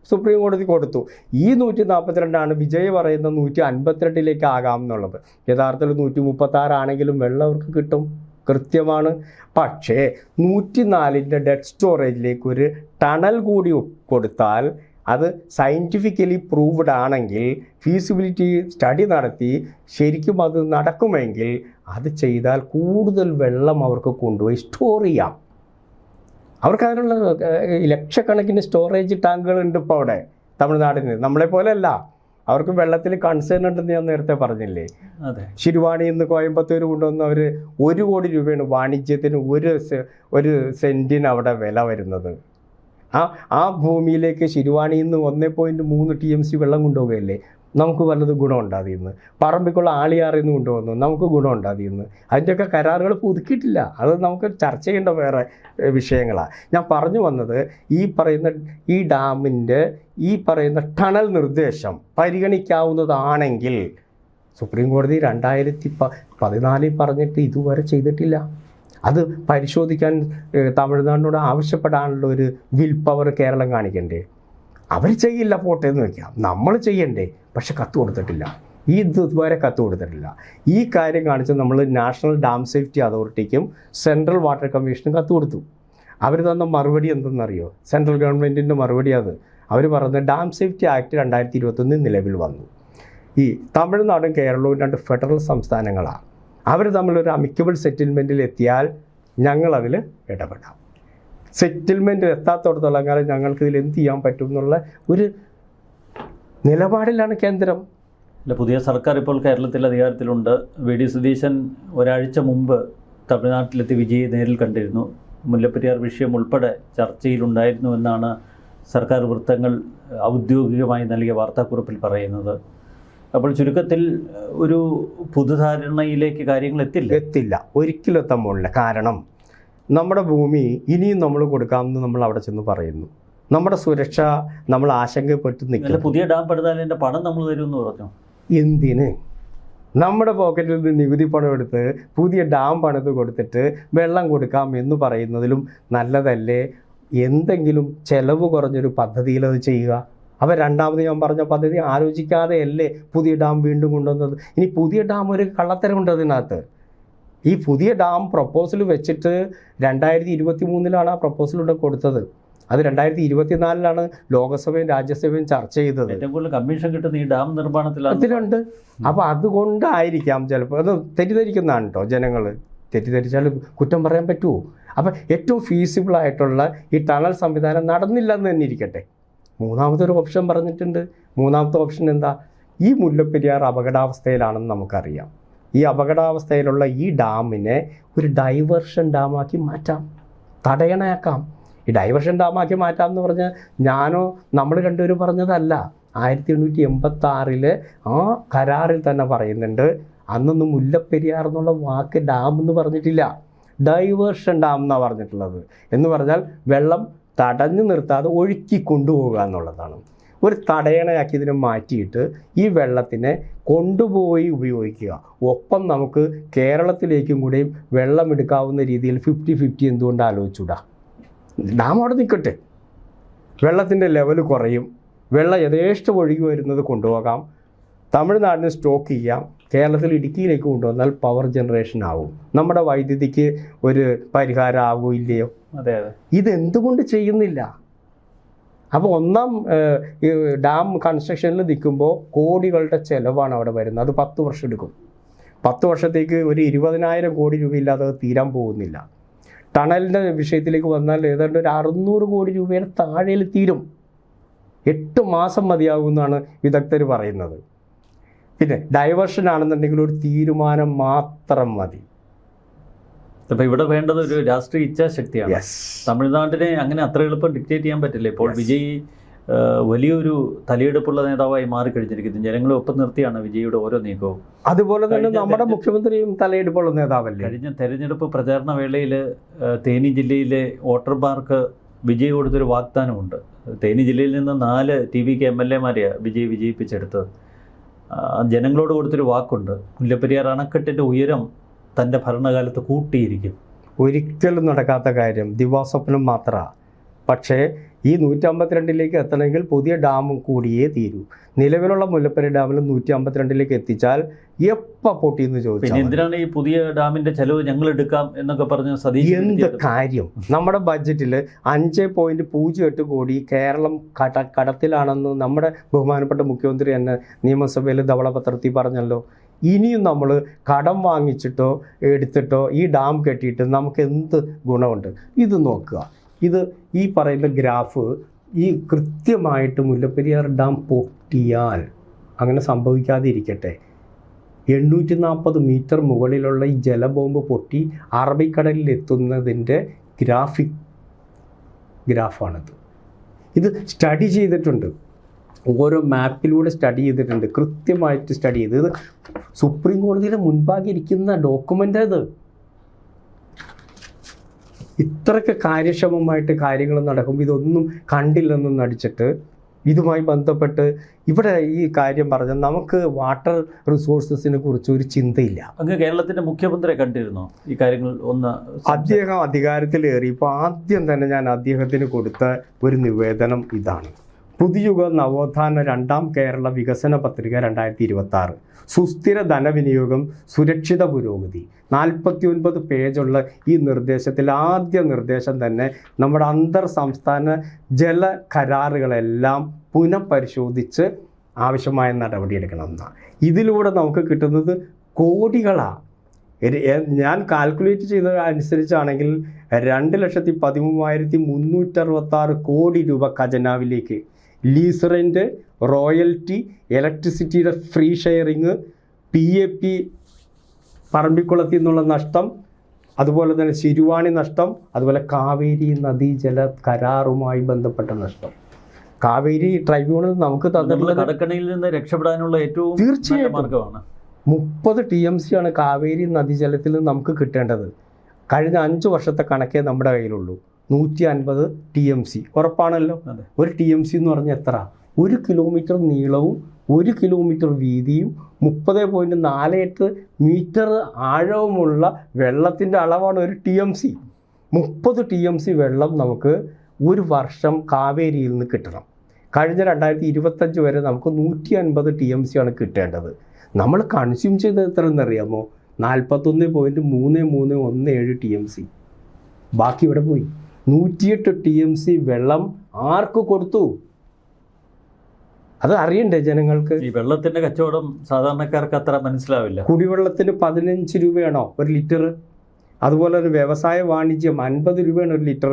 സുപ്രീം കോടതി കൊടുത്തു. ഈ 142 വിജയ് പറയുന്ന 152 ആകാം എന്നുള്ളത്. യഥാർത്ഥത്തിൽ 136 ആണെങ്കിലും വെള്ളം അവർക്ക് കിട്ടും, കൃത്യമാണ്. പക്ഷേ 104-ൻ്റെ ഡെഡ് സ്റ്റോറേജിലേക്ക് ഒരു ടണൽ കൂടി കൊടുത്താൽ അത് സയൻറ്റിഫിക്കലി പ്രൂവ്ഡ് ആണെങ്കിൽ, ഫീസിബിലിറ്റി സ്റ്റഡി നടത്തി ശരിക്കും അത് നടക്കുമെങ്കിൽ, അത് ചെയ്താൽ കൂടുതൽ വെള്ളം അവർക്ക് കൊണ്ടുപോയി സ്റ്റോർ ചെയ്യാം. അവർക്ക് അതിനുള്ള ലക്ഷക്കണക്കിന് സ്റ്റോറേജ് ടാങ്കുകളുണ്ട് ഇപ്പോൾ അവിടെ തമിഴ്നാടിന്. നമ്മളെപ്പോലെയല്ല, അവർക്ക് വെള്ളത്തിൽ കൺസേൺ ഉണ്ടെന്ന് ഞാൻ നേരത്തെ പറഞ്ഞില്ലേ. ശിരുവാണിയിൽ നിന്ന് കോയമ്പത്തൂർ കൊണ്ടുവന്ന് അവർ 1 കോടി രൂപയാണ് വാണിജ്യത്തിന് ഒരു സെൻറ്റിന് അവിടെ വില വരുന്നത്. ആ ഭൂമിയിലേക്ക് ശിരുവാണിയിൽ നിന്ന് 1.3 TMC വെള്ളം കൊണ്ടുപോവുകയല്ലേ. നമുക്ക് വല്ലത് ഗുണമുണ്ട് അതിൽ നിന്ന്. പറമ്പിക്കുള്ള ആളിയാറിൽ നിന്ന് കൊണ്ടുവന്നു, നമുക്ക് ഗുണമുണ്ട് അതിൽ നിന്ന്. അതിൻ്റെയൊക്കെ കരാറുകൾ പുതുക്കിയിട്ടില്ല. അത് നമുക്ക് ചർച്ച ചെയ്യേണ്ട വേറെ വിഷയങ്ങളാണ്. ഞാൻ പറഞ്ഞു വന്നത്, ഈ ഡാമിൻ്റെ ഈ പറയുന്ന ടണൽ നിർദ്ദേശം പരിഗണിക്കാവുന്നതാണെങ്കിൽ സുപ്രീം കോടതി 2014 പറഞ്ഞിട്ട് ഇതുവരെ ചെയ്തിട്ടില്ല. അത് പരിശോധിക്കാൻ തമിഴ്നാടിനോട് ആവശ്യപ്പെടാനുള്ള ഒരു വിൽ പവർ കേരളം കാണിക്കണ്ടേ? അവർ ചെയ്യില്ല, പോട്ടെ എന്ന് വയ്ക്കാം. നമ്മൾ ചെയ്യണ്ടേ? പക്ഷെ കത്ത് കൊടുത്തിട്ടില്ല. ഇതുവരെ കത്ത് കൊടുത്തിട്ടില്ല. ഈ കാര്യം കാണിച്ച് നമ്മൾ നാഷണൽ ഡാം സേഫ്റ്റി അതോറിറ്റിക്കും സെൻട്രൽ വാട്ടർ കമ്മീഷനും കത്ത് കൊടുത്തു. അവർ തന്ന മറുപടി എന്തെന്നറിയോ? സെൻട്രൽ ഗവൺമെൻറ്റിൻ്റെ മറുപടി അത്. അവർ പറഞ്ഞത് ഡാം സേഫ്റ്റി ആക്ട് 2021 നിലവിൽ വന്നു. ഈ തമിഴ്നാടും കേരളവും 2 ഫെഡറൽ സംസ്ഥാനങ്ങളാണ്. അവർ തമ്മിലൊരു അമിക്കബിൾ സെറ്റിൽമെൻറ്റിൽ എത്തിയാൽ ഞങ്ങളതിൽ ഇടപെടാം. സെറ്റിൽമെൻറ്റിൽ എത്താത്തോടത്തോളം കാലം ഞങ്ങൾക്ക് ഇതിൽ എന്ത് ചെയ്യാൻ പറ്റും എന്നുള്ള ഒരു നിലപാടിലാണ് കേന്ദ്രം. അല്ല, പുതിയ സർക്കാർ ഇപ്പോൾ കേരളത്തിൽ അധികാരത്തിലുണ്ട്. വി.ഡി. സതീശൻ ഒരാഴ്ച മുമ്പ് തമിഴ്നാട്ടിലെത്തി വിജയ് നേരിൽ കണ്ടിരുന്നു. മുല്ലപ്പെരിയാർ വിഷയം ഉൾപ്പെടെ ചർച്ചയിലുണ്ടായിരുന്നു എന്നാണ് സർക്കാർ വൃത്തങ്ങൾ ഔദ്യോഗികമായി നൽകിയ വാർത്താക്കുറിപ്പിൽ പറയുന്നത്. അപ്പോൾ ചുരുക്കത്തിൽ ഒരു പുതുധാരണയിലേക്ക് കാര്യങ്ങൾ എത്തില്ല, ഒരിക്കലും എത്താൻ പോകില്ല. കാരണം നമ്മുടെ ഭൂമി ഇനിയും നമ്മൾ കൊടുക്കാമെന്ന് നമ്മൾ അവിടെ ചെന്ന് പറയുന്നു. നമ്മുടെ സുരക്ഷ നമ്മൾ ആശങ്കപ്പെട്ട് നിൽക്കും. പുതിയ ഡാം പണിതാലിൻ്റെ പണം നമ്മൾ തരുമെന്ന് പറഞ്ഞു. എന്തിന്? നമ്മുടെ പോക്കറ്റിൽ നിന്ന് നികുതി പണം എടുത്ത് പുതിയ ഡാം പണിത് കൊടുത്തിട്ട് വെള്ളം കൊടുക്കാം എന്ന് പറയുന്നതിലും നല്ലതല്ലേ എന്തെങ്കിലും ചെലവ് കുറഞ്ഞൊരു പദ്ധതിയിൽ അത് ചെയ്യുക. അപ്പോൾ രണ്ടാമത് ഞാൻ പറഞ്ഞ പദ്ധതി ആലോചിക്കാതെയല്ലേ പുതിയ ഡാം വീണ്ടും കൊണ്ടുവന്നത്. ഇനി പുതിയ ഡാം ഒരു കള്ളത്തരമുണ്ട് അതിനകത്ത്. ഈ പുതിയ ഡാം പ്രപ്പോസൽ വെച്ചിട്ട് 2023 ആ പ്രപ്പോസൽ ഇവിടെ കൊടുത്തത്. അത് 2024 ലോകസഭയും രാജ്യസഭയും ചർച്ച ചെയ്തത്. ഏറ്റവും കൂടുതൽ കമ്മീഷൻ കിട്ടുന്ന ഈ ഡാം നിർമ്മാണത്തിലുണ്ട്. അപ്പോൾ അതുകൊണ്ടായിരിക്കാം ചിലപ്പോൾ അത് തെറ്റിദ്ധരിക്കുന്നതാണ് കേട്ടോ ജനങ്ങൾ. തെറ്റിദ്ധരിച്ചാൽ കുറ്റം പറയാൻ പറ്റുമോ? അപ്പം ഏറ്റവും ഫീസിബിളായിട്ടുള്ള ഈ ടണൽ സംവിധാനം നടന്നില്ലെന്ന് തന്നെ ഇരിക്കട്ടെ. മൂന്നാമത്തെ ഒരു ഓപ്ഷൻ പറഞ്ഞിട്ടുണ്ട്. മൂന്നാമത്തെ ഓപ്ഷൻ എന്താ? ഈ മുല്ലപ്പെരിയാർ അപകടാവസ്ഥയിലാണെന്ന് നമുക്കറിയാം. ഈ അപകടാവസ്ഥയിലുള്ള ഈ ഡാമിനെ ഒരു ഡൈവേർഷൻ ഡാമാക്കി മാറ്റാം, തടയണയാക്കാം. ഈ ഡൈവേർഷൻ ഡാമാക്കി മാറ്റാം എന്ന് പറഞ്ഞാൽ നമ്മൾ രണ്ടുപേരും പറഞ്ഞതല്ല. 1886 ആ കരാറിൽ തന്നെ പറയുന്നുണ്ട്. അന്നൊന്നും മുല്ലപ്പെരിയാർ എന്നുള്ള വാക്ക് ഡാം എന്ന് പറഞ്ഞിട്ടില്ല, ഡൈവേർഷൻ ഡാം എന്നാണ് പറഞ്ഞിട്ടുള്ളത്. എന്ന് പറഞ്ഞാൽ വെള്ളം തടഞ്ഞു നിർത്താതെ ഒഴുക്കി കൊണ്ടുപോകുക എന്നുള്ളതാണ്. ഒരു തടയണയാക്കി ഇതിനെ മാറ്റിയിട്ട് ഈ വെള്ളത്തിനെ കൊണ്ടുപോയി ഉപയോഗിക്കുക. ഒപ്പം നമുക്ക് കേരളത്തിലേക്കും കൂടി വെള്ളം എടുക്കാവുന്ന രീതിയിൽ 50-50 എന്തുകൊണ്ട് ആലോചിച്ചൂടാ? ഡാം അവിടെ നിൽക്കട്ടെ, വെള്ളത്തിൻ്റെ ലെവൽ കുറയും, വെള്ളം യഥേഷ്ടം ഒഴുകി വരുന്നത് കൊണ്ടുപോകാം, തമിഴ്നാടിന് സ്റ്റോക്ക് ചെയ്യാം, കേരളത്തിൽ ഇടുക്കിയിലേക്ക് കൊണ്ടുവന്നാൽ പവർ ജനറേഷൻ ആവും, നമ്മുടെ വൈദ്യുതിക്ക് ഒരു പരിഹാരം ആവില്ലയോ? അതെ. ഇതെന്തുകൊണ്ട് ചെയ്യുന്നില്ല? അപ്പോൾ ഒന്നാം ഡാം കൺസ്ട്രക്ഷനിൽ നിൽക്കുമ്പോൾ കോടികളുടെ ചിലവാണ് അവിടെ വരുന്നത്. അത് 10 വർഷം എടുക്കും. 10 വർഷത്തേക്ക് ഒരു 20,000 കോടി രൂപയില്ലാതെ അത് തീരാൻ പോകുന്നില്ല. ടണലിൻ്റെ വിഷയത്തിലേക്ക് വന്നാൽ ഏതാണ്ട് ഒരു 600 കോടി രൂപയുടെ താഴെയിൽ തീരും. 8 മാസം മതിയാകുമെന്നാണ് വിദഗ്ധർ പറയുന്നത്. പിന്നെ ഡൈവേർഷൻ ആണെന്നുണ്ടെങ്കിൽ ഒരു തീരുമാനം മാത്രം മതി. അപ്പോൾ ഇവിടെ വേണ്ടത് ഒരു രാഷ്ട്രീയ ഇച്ഛാശക്തിയാണ്. തമിഴ്നാട്ടിനെ അങ്ങനെ അത്ര എളുപ്പം ഡിക്റ്റേറ്റ് ചെയ്യാൻ പറ്റില്ല. ഇപ്പോൾ വിജയ് വലിയൊരു തലയെടുപ്പുള്ള നേതാവായി മാറിക്കഴിഞ്ഞിരിക്കുന്നു. ജനങ്ങളെ ഒപ്പം നിർത്തിയാണ് വിജയുടെ ഓരോ നീക്കവും. അതുപോലെ തന്നെ നമ്മുടെ മുഖ്യമന്ത്രിയും തലയെടുപ്പുള്ള നേതാവല്ലേ. കഴിഞ്ഞ തെരഞ്ഞെടുപ്പ് പ്രചാരണ വേളയിൽ തേനി ജില്ലയിലെ വോട്ടർമാർക്ക് വിജയ് കൊടുത്തൊരു വാഗ്ദാനമുണ്ട്. തേനി ജില്ലയിൽ നിന്ന് 4 TVK MLA-മാരെയാണ് വിജയ് വിജയിപ്പിച്ചെടുത്തത്. ജനങ്ങളോട് കൊടുത്തൊരു വാക്കുണ്ട്, മുല്ലപ്പെരിയാർ അണക്കെട്ടിൻ്റെ ഉയരം തൻ്റെ ഭരണകാലത്ത് കൂട്ടിയിരിക്കും. ഒരിക്കലും നടക്കാത്ത കാര്യം, ദിവാസ്വപ്നം മാത്രമാണ്. പക്ഷേ ഈ 152 എത്തണമെങ്കിൽ പുതിയ ഡാമും കൂടിയേ തീരൂ. നിലവിലുള്ള മുല്ലപ്പെരിയാർ ഡാമിൽ 152 എത്തിച്ചാൽ എപ്പോൾ പൊട്ടിയെന്ന് ചോദിച്ചാൽ എന്തിനാണ് ഈ പുതിയ ഡാമിൻ്റെ ചെലവ് ഞങ്ങൾ എടുക്കാം എന്നൊക്കെ പറഞ്ഞ സതീശൻ? എന്ത് കാര്യം? നമ്മുടെ ബഡ്ജറ്റിൽ 5.08 കോടി കേരളം കടത്തിലാണെന്ന് നമ്മുടെ ബഹുമാനപ്പെട്ട മുഖ്യമന്ത്രി തന്നെ നിയമസഭയിൽ ധവളപത്രത്തിൽ പറഞ്ഞല്ലോ. ഇനിയും നമ്മൾ കടം വാങ്ങിച്ചിട്ടോ എടുത്തിട്ടോ ഈ ഡാം കെട്ടിയിട്ട് നമുക്ക് എന്ത് ഗുണമുണ്ട്? ഇത് നോക്കുക. ഇത് ഈ പറയുന്ന ഗ്രാഫ് ഈ കൃത്യമായിട്ട് മുല്ലപ്പെരിയാർ ഡാം പൊട്ടിയാൽ, അങ്ങനെ സംഭവിക്കാതെ ഇരിക്കട്ടെ, 840 മീറ്റർ മുകളിലുള്ള ഈ ജലബോംബ് പൊട്ടി അറബിക്കടലിൽ എത്തുന്നതിൻ്റെ ഗ്രാഫാണിത്. ഇത് സ്റ്റഡി ചെയ്തിട്ടുണ്ട്, ഓരോ മാപ്പിലൂടെ സ്റ്റഡി ചെയ്തിട്ടുണ്ട്, കൃത്യമായിട്ട് സ്റ്റഡി ചെയ്ത്. ഇത് സുപ്രീം കോടതിയുടെ മുൻപാകെ ഇരിക്കുന്ന ഡോക്യുമെൻ്റ് അത്. ഇത്രയ്ക്ക് കാര്യക്ഷമമായിട്ട് കാര്യങ്ങൾ നടക്കുമ്പോൾ ഇതൊന്നും കണ്ടില്ലെന്നും നടിച്ചിട്ട് ഇതുമായി ബന്ധപ്പെട്ട് ഇവിടെ ഈ കാര്യം പറഞ്ഞാൽ നമുക്ക് വാട്ടർ റിസോഴ്സസിനെ കുറിച്ച് ഒരു ചിന്തയില്ല. അങ്ങ് കേരളത്തിൻ്റെ മുഖ്യമന്ത്രിയെ കണ്ടിരുന്നോ ഈ കാര്യങ്ങൾ? അദ്ദേഹം അധികാരത്തിലേറിയപ്പോൾ ആദ്യം തന്നെ ഞാൻ അദ്ദേഹത്തിന് കൊടുത്ത ഒരു നിവേദനം ഇതാണ്: പുതുയുഗ നവോത്ഥാന 2ാം കേരള വികസന പത്രിക 2026, സുസ്ഥിര ധനവിനിയോഗം, സുരക്ഷിത പുരോഗതി. 49 പേജുള്ള ഈ നിർദ്ദേശത്തിൽ ആദ്യ നിർദ്ദേശം തന്നെ നമ്മുടെ അന്തർ സംസ്ഥാന ജല കരാറുകളെല്ലാം പുനഃപരിശോധിച്ച് ആവശ്യമായ നടപടിയെടുക്കണം എന്നാണ്. ഇതിലൂടെ നമുക്ക് കിട്ടുന്നത് കോടികളാണ്. ഞാൻ കാൽക്കുലേറ്റ് ചെയ്തത് അനുസരിച്ചാണെങ്കിൽ 2,13,366 കോടി രൂപ ഖജനാവിലേക്ക് ലീസ് റെൻറ്റ്, റോയൽറ്റി, ഇലക്ട്രിസിറ്റിയുടെ ഫ്രീ ഷെയറിങ്, PAP പറമ്പിക്കുളത്തിൽ നിന്നുള്ള നഷ്ടം, അതുപോലെ തന്നെ ശിരുവാണി നഷ്ടം, അതുപോലെ കാവേരി നദീജല കരാറുമായി ബന്ധപ്പെട്ട നഷ്ടം. കാവേരി ട്രൈബ്യൂണൽ നമുക്ക് തന്നിട്ടുള്ള കടക്കണിയിൽ നിന്ന് രക്ഷപ്പെടാനുള്ള ഏറ്റവും തീർച്ചയായും മാർഗമാണ്. 30 TMC ആണ് കാവേരി നദീജലത്തിൽ നിന്ന് നമുക്ക് കിട്ടേണ്ടത്. കഴിഞ്ഞ 5 വർഷത്തെ കണക്കേ നമ്മുടെ കയ്യിലുള്ളൂ. 150 TMC ഉറപ്പാണല്ലോ. ഒരു TMC എന്ന് പറഞ്ഞാൽ എത്ര? 1 കിലോമീറ്റർ നീളവും 1 കിലോമീറ്റർ വീതിയും 30.48 മീറ്റർ ആഴവുമുള്ള വെള്ളത്തിൻ്റെ അളവാണ് ഒരു TMC. 30 TMC വെള്ളം നമുക്ക് ഒരു വർഷം കാവേരിയിൽ നിന്ന് കിട്ടണം. കഴിഞ്ഞ 2025 വരെ നമുക്ക് 150 TMC ആണ് കിട്ടേണ്ടത്. നമ്മൾ കൺസ്യൂം ചെയ്തത് എത്രയെന്നറിയാമോ? 41.3317 TMC. ബാക്കി ഇവിടെ പോയി. 108 TMC വെള്ളം ആർക്ക് കൊടുത്തു? അത് അറിയണ്ടേ ജനങ്ങൾക്ക്? ഈ വെള്ളത്തിൻ്റെ കച്ചവടം സാധാരണക്കാർക്ക് അത്ര മനസ്സിലാവില്ല. കുടിവെള്ളത്തിന് 15 രൂപയാണോ ഒരു ലിറ്റർ? അതുപോലെ ഒരു വ്യവസായ വാണിജ്യം 50 രൂപയാണ് ഒരു ലിറ്റർ.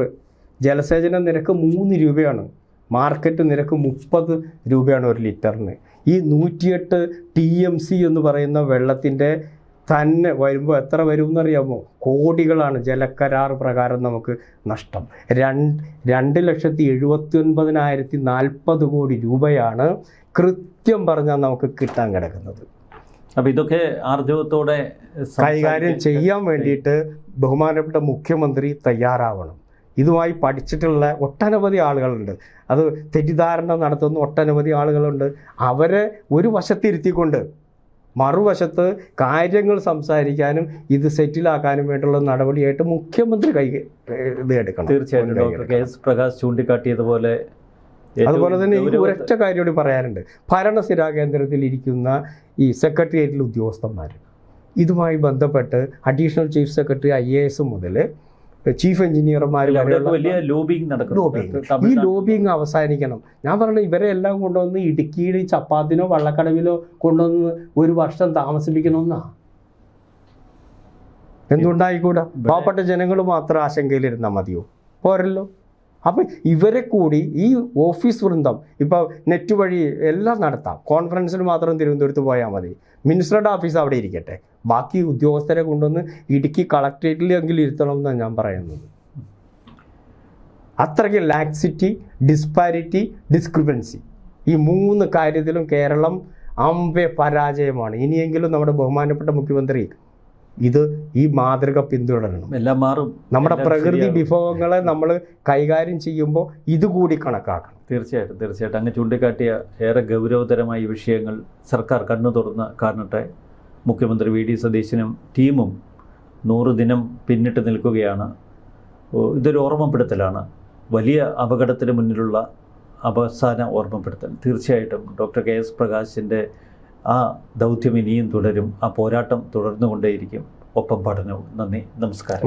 ജലസേചന നിരക്ക് 3 രൂപയാണ്. മാർക്കറ്റ് നിരക്ക് 30 രൂപയാണ് ഒരു ലിറ്ററിന്. ഈ 108 TMC എന്ന് പറയുന്ന വെള്ളത്തിൻ്റെ തന്നെ വരുമ്പോൾ എത്ര വരും എന്നറിയാമോ? കോടികളാണ് ജലകരാർ പ്രകാരം നമുക്ക് നഷ്ടം. 2,79,040 കോടി രൂപയാണ് കൃത്യം പറഞ്ഞാൽ നമുക്ക് കിട്ടാൻ കിടക്കുന്നത്. അപ്പോൾ ഇതൊക്കെ ആർജവത്തോടെ കൈകാര്യം ചെയ്യാൻ വേണ്ടിയിട്ട് ബഹുമാനപ്പെട്ട മുഖ്യമന്ത്രി തയ്യാറാവണം. ഇതുമായി പഠിച്ചിട്ടുള്ള ഒട്ടനവധി ആളുകളുണ്ട്. അത് തെറ്റിദ്ധാരണ നടത്തുന്ന ഒട്ടനവധി ആളുകളുണ്ട്. അവരെ ഒരു വശത്തിരുത്തിക്കൊണ്ട് മറുവശത്ത് കാര്യങ്ങൾ സംസാരിക്കാനും ഇത് സെറ്റിലാക്കാനും വേണ്ടിയുള്ള നടപടിയായിട്ട് മുഖ്യമന്ത്രി ഇത് എടുക്കണം. തീർച്ചയായിട്ടും ഡോക്ടർ KS പ്രകാശ് ചൂണ്ടിക്കാട്ടിയതുപോലെ അതുപോലെ തന്നെ എനിക്ക് ഒരൊറ്റ കാര്യം കൂടി പറയാനുണ്ട്. ഭരണസിരാ കേന്ദ്രത്തിൽ ഇരിക്കുന്ന ഈ സെക്രട്ടേറിയറ്റിലെ ഉദ്യോഗസ്ഥന്മാർ ഇതുമായി ബന്ധപ്പെട്ട് അഡീഷണൽ ചീഫ് സെക്രട്ടറി IAS മുതൽ ചീഫ് എഞ്ചിനീയർമാർ വലിയ ലോബിങ് നടക്കുന്നു. ഈ ലോബിങ് അവസാനിക്കണം. ഞാൻ പറഞ്ഞു ഇവരെ എല്ലാം കൊണ്ടുവന്ന് ഇടുക്കിയിൽ ചപ്പാത്തിനോ വള്ളക്കടവിലോ കൊണ്ടുവന്ന് ഒരു വർഷം താമസിപ്പിക്കണമെന്നാ. എന്തുണ്ടായിക്കൂടാ? പാവപ്പെട്ട ജനങ്ങൾ മാത്രം ആശങ്കയിലിരുന്നാൽ മതിയോ? പോരല്ലോ. അപ്പം ഇവരെ കൂടി ഈ ഓഫീസ് വൃന്ദം ഇപ്പോൾ നെറ്റ് വഴി എല്ലാം നടത്താം. കോൺഫറൻസിന് മാത്രം തിരുവനന്തപുരത്ത് പോയാൽ മതി. മിനിസ്റ്ററുടെ ഓഫീസ് അവിടെ ഇരിക്കട്ടെ. ബാക്കി ഉദ്യോഗസ്ഥരെ കൊണ്ടുവന്ന് ഇടുക്കി കളക്ട്രേറ്റിലെങ്കിലും ഇരുത്തണം എന്നാണ് ഞാൻ പറയുന്നത്. അത്രയ്ക്ക് ലാക്സിറ്റി, ഡിസ്പാരിറ്റി, ഡിസ്ക്രിപ്പൻസി ഈ 3 കാര്യത്തിലും കേരളം അമ്പെ പരാജയമാണ്. ഇനിയെങ്കിലും നമ്മുടെ ബഹുമാനപ്പെട്ട മുഖ്യമന്ത്രി ഈ മാതൃക പിന്തുടരണം. എല്ലാം മാറും. നമ്മുടെ പ്രകൃതി വിഭവങ്ങളെ നമ്മൾ കൈകാര്യം ചെയ്യുമ്പോൾ ഇതുകൂടി കണക്കാക്കണം. തീർച്ചയായിട്ടും അങ്ങ് ചൂണ്ടിക്കാട്ടിയ ഏറെ ഗൗരവതരമായ വിഷയങ്ങൾ സർക്കാർ കണ്ണു തുറന്ന് കാണട്ടെ. മുഖ്യമന്ത്രി VD സതീശനും ടീമും 100 ദിനം പിന്നിട്ട് നിൽക്കുകയാണ്. ഇതൊരു ഓർമ്മപ്പെടുത്തലാണ്. വലിയ അപകടത്തിന് മുന്നിലുള്ള അവസാന ഓർമ്മപ്പെടുത്തൽ. തീർച്ചയായിട്ടും ഡോക്ടർ KS പ്രകാശിൻ്റെ ആ ദൗത്യം ഇനിയും തുടരും. ആ പോരാട്ടം തുടർന്നുകൊണ്ടേയിരിക്കും. ഒപ്പം പഠനവും. നന്ദി. നമസ്കാരം.